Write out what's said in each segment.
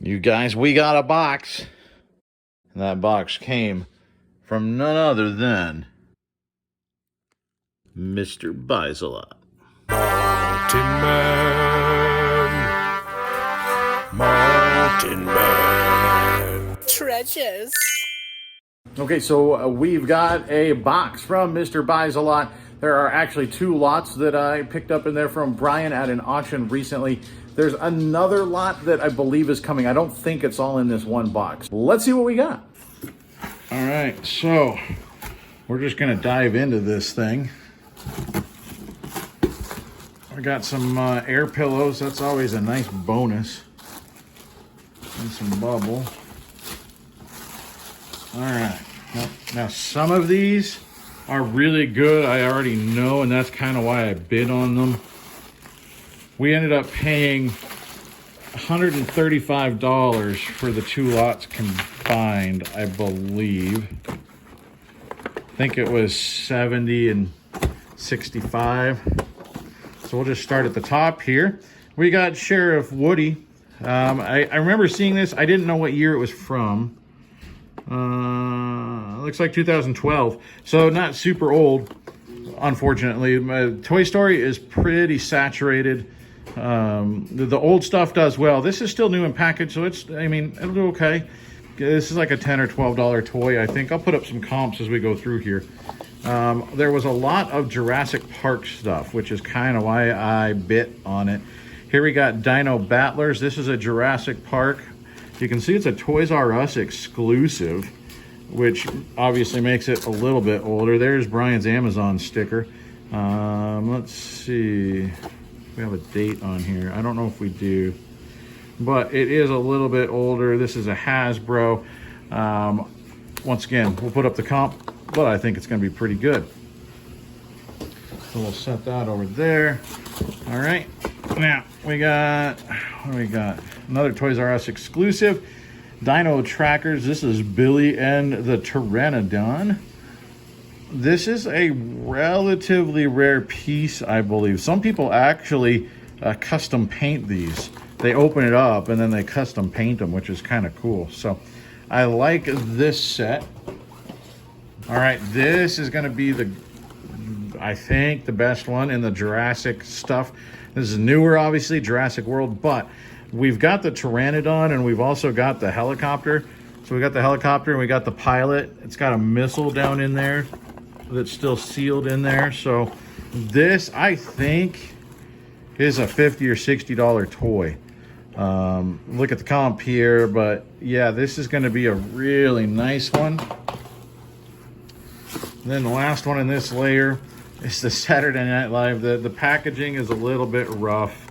You guys, we got a box. And that box came from none other than Mr. Buysalot. Mountain Man. Treasures. Okay, so we've got a box from Mr. Buysalot. There are actually two lots that I picked up in there from Brian at an auction recently. There's another lot that I believe is coming. I don't think it's all in this one box. Let's see what we got. All right, so we're just gonna dive into this thing. I got some air pillows. That's always a nice bonus. And some bubble. All right, now some of these are really good. I already know, and that's kind of why I bid on them. We ended up paying $135 for the two lots combined, I believe. I think it was 70 and 65. So we'll just start at the top here. We got Sheriff Woody. I remember seeing this. I didn't know what year it was from. Looks like 2012. So not super old, unfortunately. Toy Story is pretty saturated. The old stuff does well. This is still new in package, so it'll do okay. This is like a $10 or $12 toy, I think. I'll put up some comps as we go through here. There was a lot of Jurassic Park stuff, which is kind of why I bit on it. Here we got Dino Battlers. This is a Jurassic Park. You can see it's a Toys R Us exclusive, which obviously makes it a little bit older. There's Brian's Amazon sticker. Let's see. We have a date on here. I don't know if we do, but it is a little bit older. This is a Hasbro. Once again, we'll put up the comp, but I think it's going to be pretty good. So we'll set that over there. All right. Now we got, what do we got? Another Toys R Us exclusive. Dino Trackers. This is Billy and the Pteranodon. This is a relatively rare piece, I believe. Some people actually custom paint these. They open it up and then they custom paint them, which is kind of cool. So I like this set. All right, this is going to be I think the best one in the Jurassic stuff. This is newer, obviously, Jurassic World, but we've got the Pteranodon and we've also got the helicopter. So we got the helicopter and we got the pilot. It's got a missile down in there that's still sealed in there. So this, I think, is a $50 or $60 toy. Look at the comp here, but yeah, this is going to be a really nice one. And then the last one in this layer is the Saturday Night Live. The packaging is a little bit rough.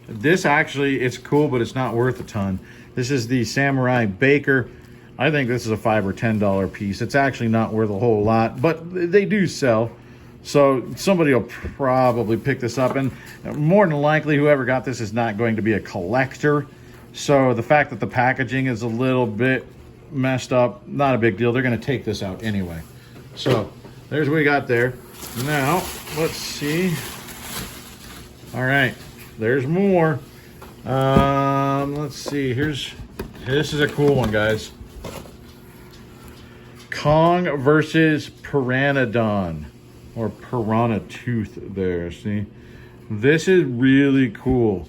This actually, it's cool, but it's not worth a ton. This is the Samurai Baker. I think this is a $5 or $10 piece. It's actually not worth a whole lot, but they do sell. So somebody will probably pick this up, and more than likely whoever got this is not going to be a collector. So the fact that the packaging is a little bit messed up, not a big deal. They're going to take this out anyway. So there's what we got there. Now let's see. All right, there's more. Let's see. This is a cool one, guys. Kong versus Pteranodon, or Piranha Tooth there, see? This is really cool.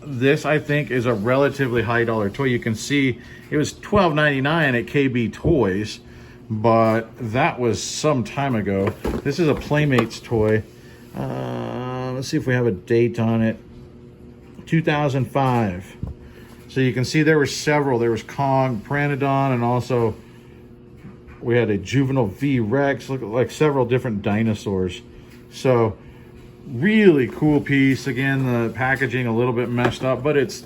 This, I think, is a relatively high dollar toy. You can see it was $12.99 at KB Toys, but that was some time ago. This is a Playmates toy. Let's see if we have a date on it. 2005. So you can see there were several. There was Kong, Pteranodon, and also we had a juvenile V-Rex, look like several different dinosaurs. So really cool piece. Again, the packaging a little bit messed up, but it's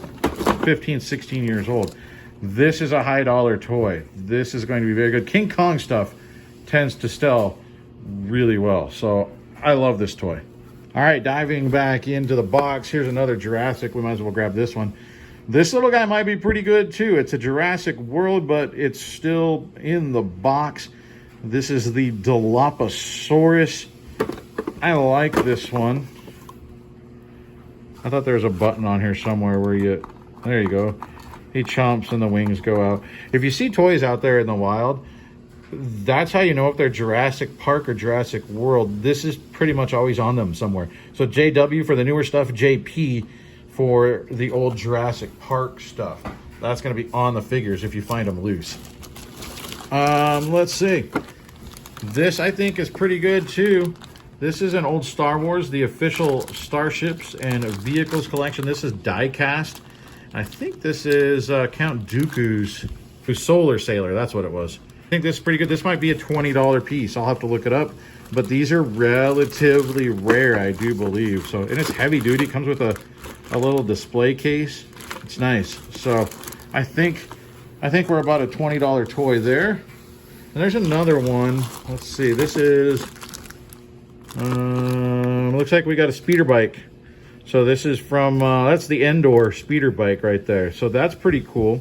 15, 16 years old. This is a high dollar toy. This is going to be very good. King Kong stuff tends to sell really well. So I love this toy. All right, diving back into the box. Here's another Jurassic. We might as well grab this one. This little guy might be pretty good too. It's a Jurassic World, but it's still in the box. This is the Dilophosaurus. I like this one. I thought there was a button on here somewhere where there you go. He chomps and the wings go out. If you see toys out there in the wild, that's how you know if they're Jurassic Park or Jurassic World. This is pretty much always on them somewhere. So JW for the newer stuff, JP for the old Jurassic Park stuff. That's going to be on the figures if you find them loose. Let's see. This I think is pretty good too. This is an old Star Wars, the official Starships and Vehicles collection. This is die cast. I think this is Count Dooku's Solar Sailor. That's what it was. I think this is pretty good. This might be a $20 piece. I'll have to look it up. But these are relatively rare, I do believe. So, and it's heavy duty. It comes with a little display case. It's nice. So I think we're about a $20 toy there. And there's another one. Let's see. This is looks like we got a speeder bike. So this is from that's the Endor speeder bike right there. So that's pretty cool.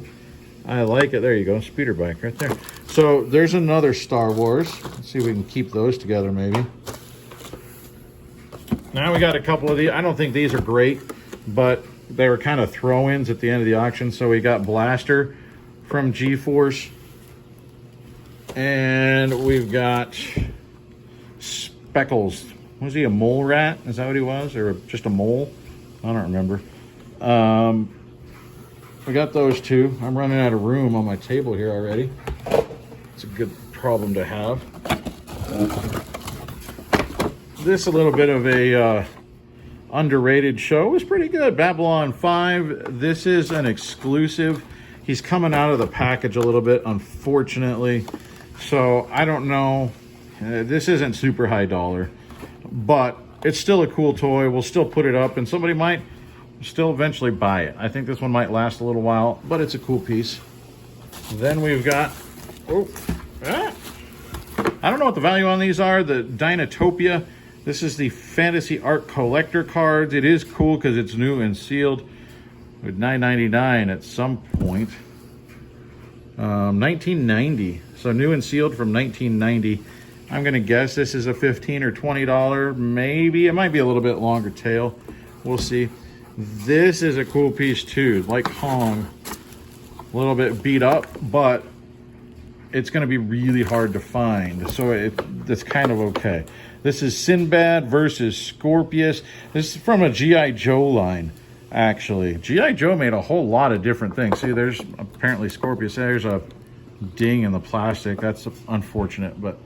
I like it. There you go, speeder bike right there. So there's another Star Wars. Let's see if we can keep those together maybe. Now we got a couple of these. I don't think these are great, but they were kind of throw-ins at the end of the auction. So we got Blaster from G-Force. And we've got Speckles. Was he a mole rat? Is that what he was? Or just a mole? I don't remember. We got those two. I'm running out of room on my table here already. It's a good problem to have. This a little bit of a underrated show. It was pretty good. Babylon 5. This is an exclusive. He's coming out of the package a little bit, unfortunately. So I don't know. This isn't super high dollar, but it's still a cool toy. We'll still put it up, and somebody might still eventually buy it. I think this one might last a little while, but it's a cool piece. Then we've got, I don't know what the value on these are. The Dinotopia. This is the Fantasy Art Collector cards. It is cool because it's new and sealed with $9.99 at some point. 1990. So new and sealed from 1990. I'm going to guess this is a $15 or $20. Maybe. It might be a little bit longer tail. We'll see. This is a cool piece too, like Hong. A little bit beat up, but it's going to be really hard to find. So it's kind of okay. This is Sinbad versus Scorpius. This is from a G.I. Joe line, actually. G.I. Joe made a whole lot of different things. See, there's apparently Scorpius. There's a ding in the plastic. That's unfortunate, but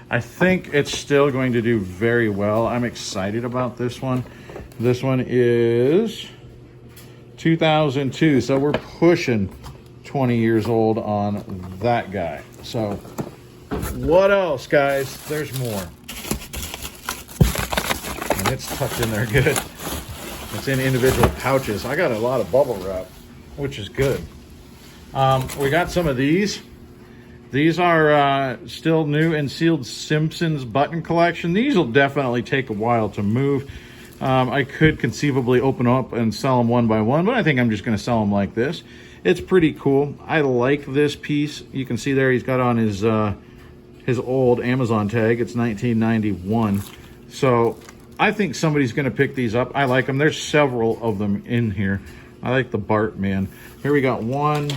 I think it's still going to do very well. I'm excited about this one. This one is 2002, so we're pushing 20 years old on that guy. So what else, guys? There's more. And it's tucked in there good. It's in individual pouches. I got a lot of bubble wrap, which is good. We got some of these. These are still new and sealed Simpsons button collection. These will definitely take a while to move. I could conceivably open up and sell them one by one, but I think I'm just going to sell them like this. It's pretty cool. I like this piece. You can see there he's got on his old Amazon tag. It's 1991. So I think somebody's going to pick these up. I like them. There's several of them in here. I like the Bart man. Here we got one.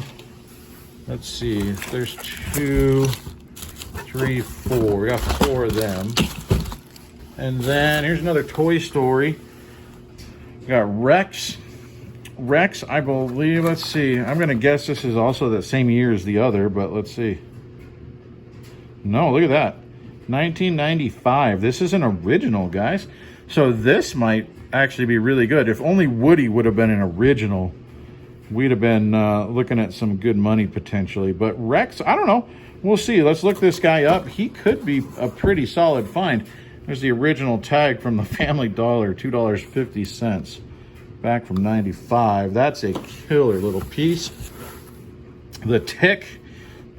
Let's see. There's 2, 3, 4. We got 4 of them. And then here's another Toy Story. We got Rex. Rex, I believe, let's see. I'm going to guess this is also the same year as the other, but let's see. No, look at that. 1995. This is an original, guys. So this might actually be really good. If only Woody would have been an original, we'd have been looking at some good money potentially. But Rex, I don't know. We'll see. Let's look this guy up. He could be a pretty solid find. There's the original tag from the Family Dollar, $2.50, back from 95. That's a killer little piece. The Tick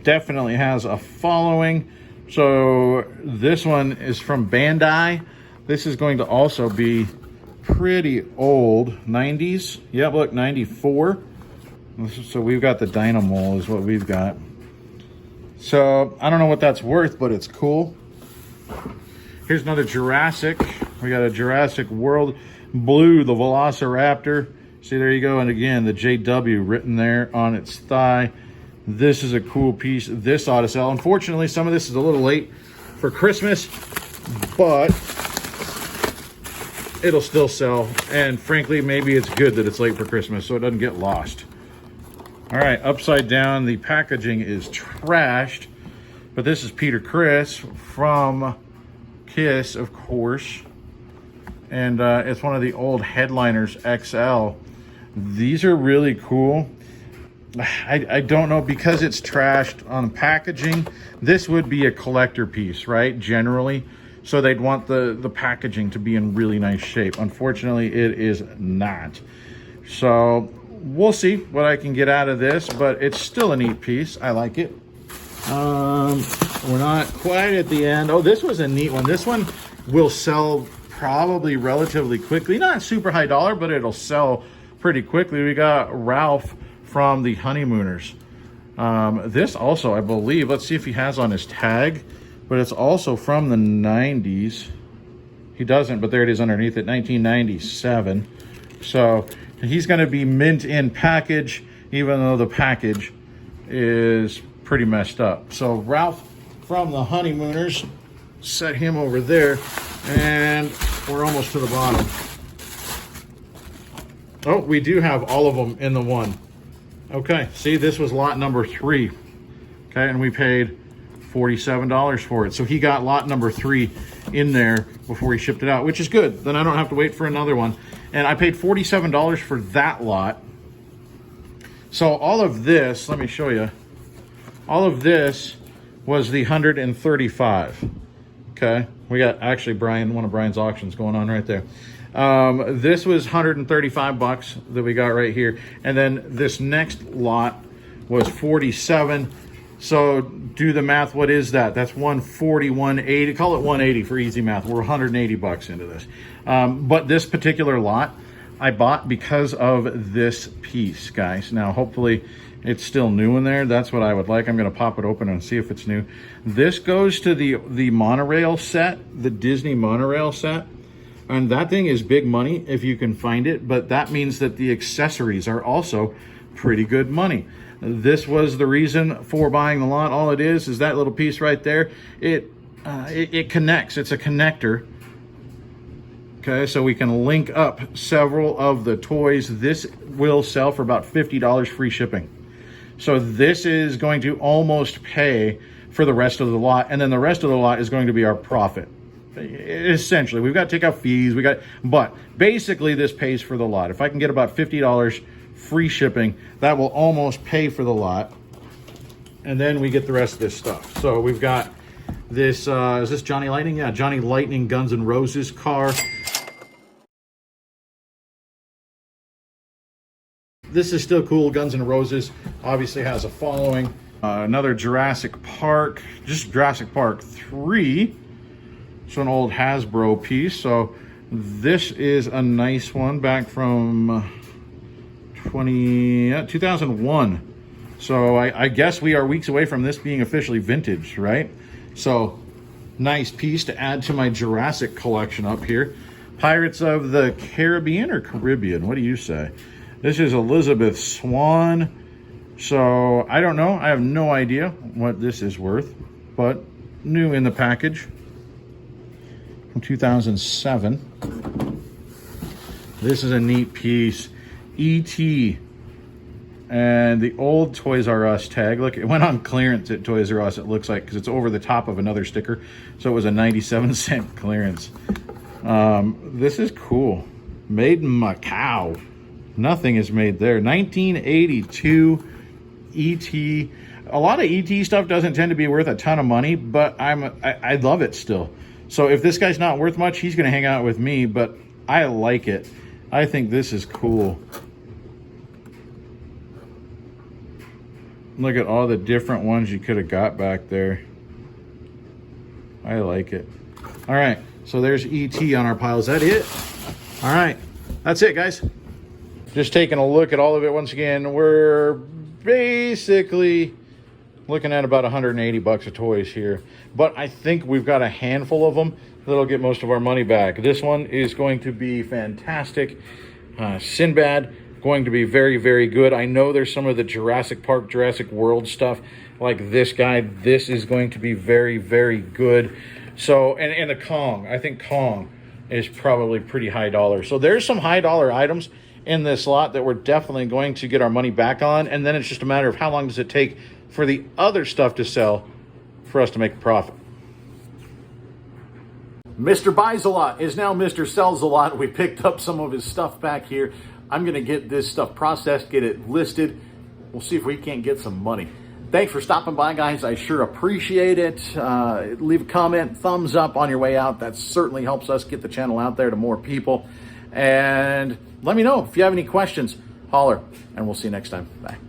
definitely has a following. So this one is from Bandai. This is going to also be pretty old, 90s. Yeah, look, 94. So we've got the Dynamo is what we've got. So I don't know what that's worth, but it's cool. Here's another Jurassic. We got a Jurassic World Blue, the Velociraptor. See, there you go. And again, the JW written there on its thigh. This is a cool piece. This ought to sell. Unfortunately, some of this is a little late for Christmas, but it'll still sell. And frankly, maybe it's good that it's late for Christmas so it doesn't get lost. All right, upside down, the packaging is trashed, but this is Peter Criss from Kiss, of course. And it's one of the old Headliners XL. These are really cool. I don't know, because it's trashed on packaging, this would be a collector piece, right? Generally. So they'd want the packaging to be in really nice shape. Unfortunately, it is not. So we'll see what I can get out of this, but it's still a neat piece. I like it. We're not quite at the end. Oh, this was a neat one. This one will sell probably relatively quickly. Not super high dollar, but it'll sell pretty quickly. We got Ralph from the Honeymooners. This also, I believe, let's see if he has on his tag, but it's also from the 90s. He doesn't, but there it is underneath it, 1997. So he's going to be mint in package, even though the package is pretty messed up. So Ralph from the Honeymooners, set him over there, and we're almost to the bottom. Oh, we do have all of them in the one. Okay, see, this was lot number 3. Okay, and we paid $47 for it. So he got lot number 3 in there before he shipped it out, which is good. Then I don't have to wait for another one. And I paid $47 for that lot. So all of this, let me show you. All of this was the 135. Okay, we got actually one of Brian's auctions going on right there. This was 135 bucks that we got right here. And then this next lot was 47. So do the math. What is that? That's 140, 180. Call it 180 for easy math. We're 180 bucks into this. But this particular lot I bought because of this piece, guys. Now, hopefully it's still new in there. That's what I would like. I'm going to pop it open and see if it's new. This goes to the monorail set, the Disney monorail set. And that thing is big money if you can find it, but that means that the accessories are also pretty good money. This was the reason for buying the lot. All it is that little piece right there. It connects. It's a connector. Okay, so we can link up several of the toys. This will sell for about $50 free shipping. So this is going to almost pay for the rest of the lot, and then the rest of the lot is going to be our profit. Essentially, we've got to take out fees, but basically this pays for the lot. If I can get about $50 free shipping, that will almost pay for the lot, and then we get the rest of this stuff. So we've got this, is this Johnny Lightning? Yeah, Johnny Lightning Guns N' Roses car. This is still cool. Guns N' Roses obviously has a following. Another Jurassic Park, just Jurassic Park 3. It's an old Hasbro piece. So this is a nice one back from 2001. So I guess we are weeks away from this being officially vintage, right? So nice piece to add to my Jurassic collection up here. Pirates of the Caribbean or Caribbean, what do you say? This is Elizabeth Swan. So I don't know. I have no idea what this is worth, but new in the package. From 2007. This is a neat piece. E.T. and the old Toys R Us tag. Look, it went on clearance at Toys R Us, it looks like, because it's over the top of another sticker. So it was a 97-cent clearance. This is cool. Made in Macau. Nothing is made there. 1982 E.T. A lot of E.T. stuff doesn't tend to be worth a ton of money, but I love it still. So if this guy's not worth much, he's going to hang out with me, but I like it. I think this is cool. Look at all the different ones you could have got back there. I like it. All right, so there's E.T. on our pile. Is that it? All right, that's it, guys. Just taking a look at all of it once again. We're basically looking at about 180 bucks of toys here, but I think we've got a handful of them that'll get most of our money back. This one is going to be fantastic. Sinbad, going to be very, very good. I know there's some of the Jurassic Park, Jurassic World stuff like this guy. This is going to be very, very good. So, and the Kong, I think Kong is probably pretty high dollar. So there's some high dollar items in this lot that we're definitely going to get our money back on. And then it's just a matter of how long does it take for the other stuff to sell for us to make a profit. Mr. Buysalot is now Mr. Sells a Lot. We picked up some of his stuff back here. I'm going to get this stuff processed, get it listed. We'll see if we can't get some money. Thanks for stopping by, guys. I sure appreciate it. Leave a comment, thumbs up on your way out. That certainly helps us get the channel out there to more people. And let me know if you have any questions. Holler, and we'll see you next time. Bye.